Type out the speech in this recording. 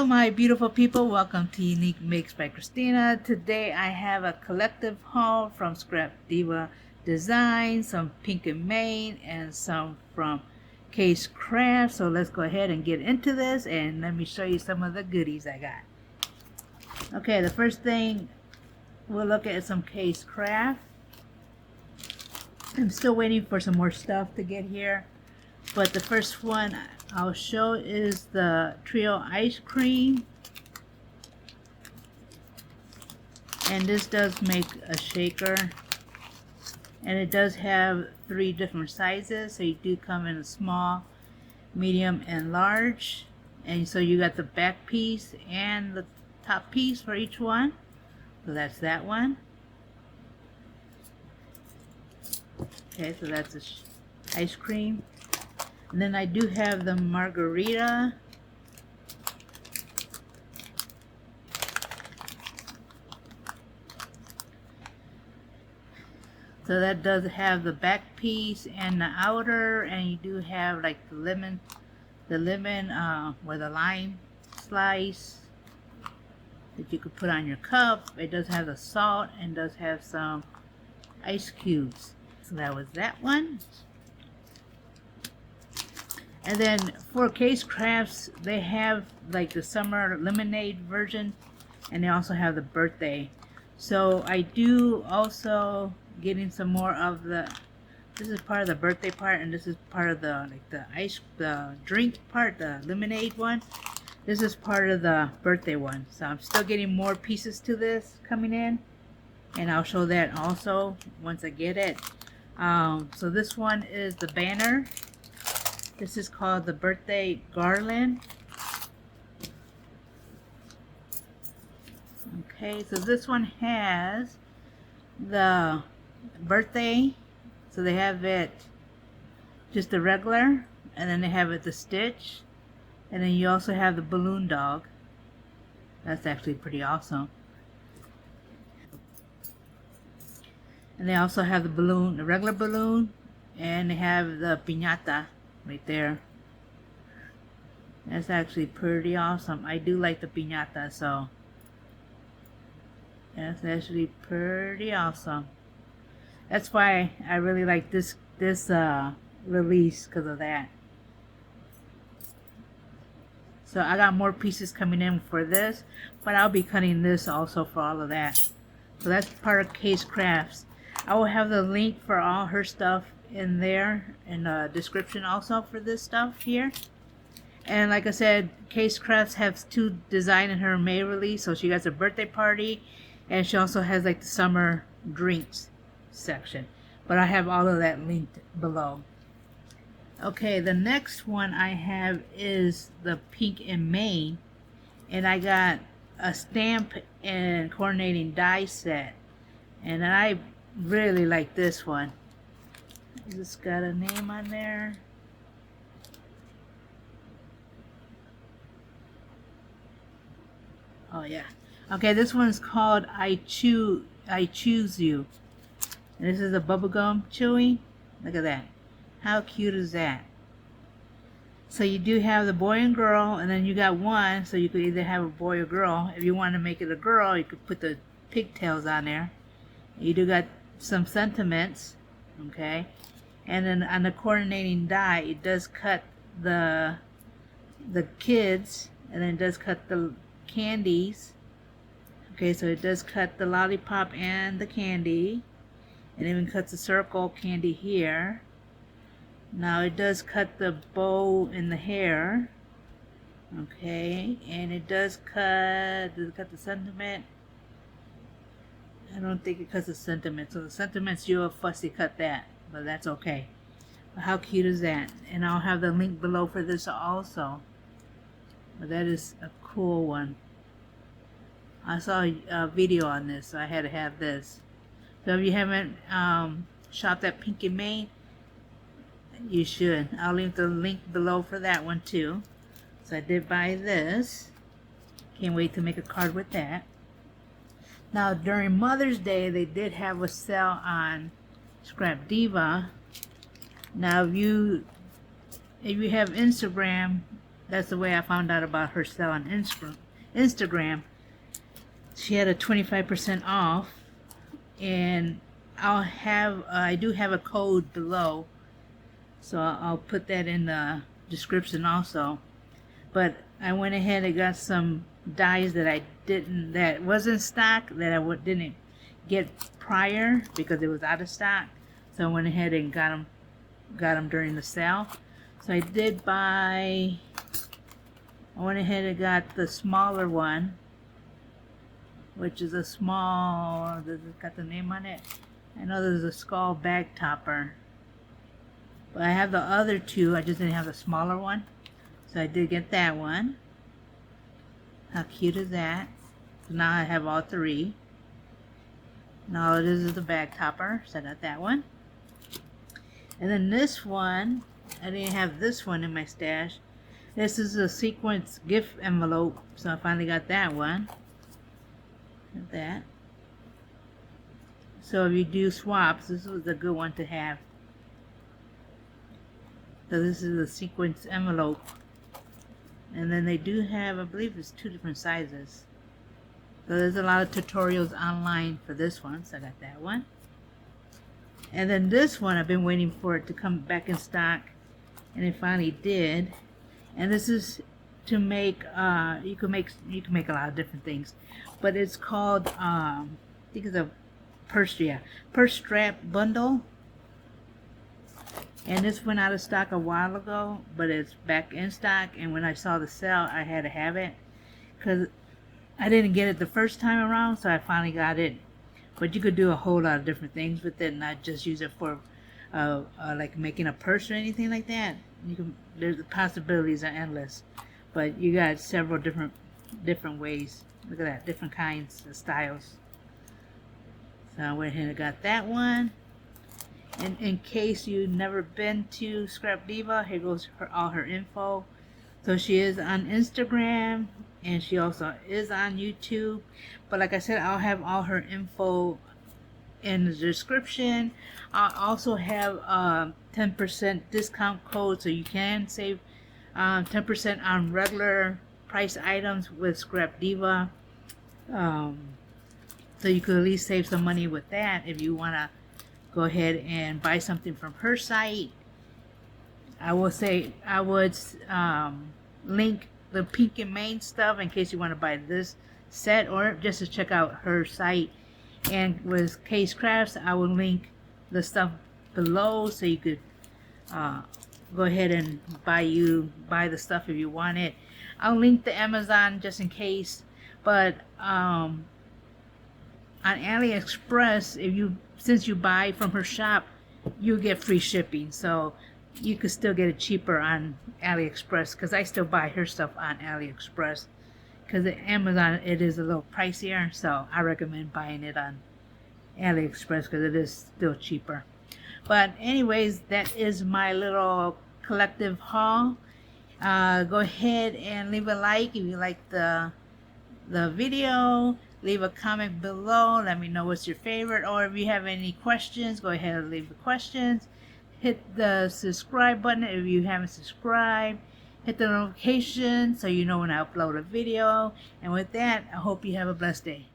Hello my beautiful people, welcome to Unique Makes by Christina. Today I have a collective haul from Scrapdiva Designs, some pink and mane, and some from KSCraft. So let's go ahead and get into this and let me show you some of the goodies I got. Okay, the first thing we'll look at is some KSCraft. I'm still waiting for some more stuff to get here, but the first one I'll show is the trio ice cream, and this does make a shaker, and it does have 3 different sizes, so you do come in a small, medium, and large. And so you got the back piece and the top piece for each one. So that's that one. Okay, so that's the ice cream. And then I do have the Margarita. So that does have the back piece and the outer, and you do have like the lemon with a lime slice that you could put on your cup. It does have the salt and does have some ice cubes. So that was that one. And then for Kscrafts, they have like the summer lemonade version, and they also have the birthday. So I do also getting some more of the, this is part of the birthday part, and this is part of the the drink part, the lemonade one. This is part of the birthday one. So I'm still getting more pieces to this coming in, and I'll show that also once I get it. So this one is the banner. This is called the birthday garland. Okay, so this one has the birthday. So they have it just the regular, and then they have it the stitch, and then you also have the balloon dog. That's actually pretty awesome. And they also have the balloon, the regular balloon, and they have the Pinata right there. That's actually pretty awesome. I do like the Pinata, so that's actually pretty awesome. That's why I really like this release, because of that. So I got more pieces coming in for this, but I'll be cutting this also for all of that. So that's part of Kscrafts. I will have the link for all her stuff in there in the description also for this stuff here. And like I said, Kscrafts has 2 designs in her May release. So she got a birthday party, and she also has like the summer drinks section, but I have all of that linked below. Okay, the next one I have is the pink and mane, and I got a stamp and coordinating die set, and I really like this one. It's got a name on there. Oh yeah. Okay, this one's called I+chew+you. And this is a bubblegum chewing. Look at that. How cute is that? So you do have the boy and girl, and then you got one, so you could either have a boy or girl. If you want to make it a girl, you could put the pigtails on there. You do got some sentiments, okay? And then on the coordinating die, it does cut the kids, and then it does cut the candies. Okay, so it does cut the lollipop and the candy, and even cuts a circle candy here. Now it does cut the bow in the hair. Okay, and it does cut the sentiment? I don't think it cuts the sentiment. So the sentiments, you'll fussy cut that, but that's okay. But how cute is that? And I'll have the link below for this also. But that is a cool one. I saw a video on this, so I had to have this. So if you haven't shopped at Pink and Mane, you should. I'll leave the link below for that one too. So I did buy this. Can't wait to make a card with that. Now during Mother's Day, they did have a sale on Scrapdiva. Now if you have Instagram, that's the way I found out about her sale on Instagram. She had a 25% off, and I do have a code below, so I'll put that in the description also. But I went ahead and got some dies that was in stock that I didn't get prior because it was out of stock. So I went ahead and got them during the sale. So I did buy. I went ahead and got the smaller one, which is a small. Does it got the name on it? I know there's a skull bag topper, but I have the other two. I just didn't have the smaller one, so I did get that one. How cute is that? So now I have all three. Now this is the bag topper, so I got that one. And then this one, I didn't have this one in my stash. This is a sequence gift envelope, so I finally got that one. Like that. So if you do swaps, this was a good one to have. So this is a sequence envelope. And then they do have, I believe it's 2 different sizes. So there's a lot of tutorials online for this one, so I got that one. And then this one, I've been waiting for it to come back in stock, and it finally did. And this is to make, you can make a lot of different things, but it's called, I think it's a purse strap bundle. And this went out of stock a while ago, but it's back in stock. And when I saw the sale, I had to have it because I didn't get it the first time around, so I finally got it. But you could do a whole lot of different things with it, not just use it for like making a purse or anything like that. The possibilities are endless, but you got several different ways. Look at that, different kinds of styles. So I went ahead and got that one. And in case you've never been to Scrapdiva, here goes all her info. So she is on Instagram, and she also is on YouTube. But like I said, I'll have all her info in the description. I'll also have a 10% discount code, so you can save 10% on regular price items with Scrapdiva. So you could at least save some money with that if you want to go ahead and buy something from her site. I would link the pink and main stuff in case you want to buy this set or just to check out her site. And with Kscrafts, I will link the stuff below so you could go ahead and buy the stuff if you want it. I'll link the Amazon just in case, but on AliExpress, since you buy from her shop, you get free shipping, so you could still get it cheaper on AliExpress, because I still buy her stuff on AliExpress, because at Amazon it is a little pricier, so I recommend buying it on AliExpress because it is still cheaper. But anyways, that is my little collective haul. Go ahead and leave a like if you like the video. Leave a comment below. Let me know what's your favorite, or if you have any questions, go ahead and leave the questions. Hit the subscribe button if you haven't subscribed. Hit the notification so you know when I upload a video. And with that, I hope you have a blessed day.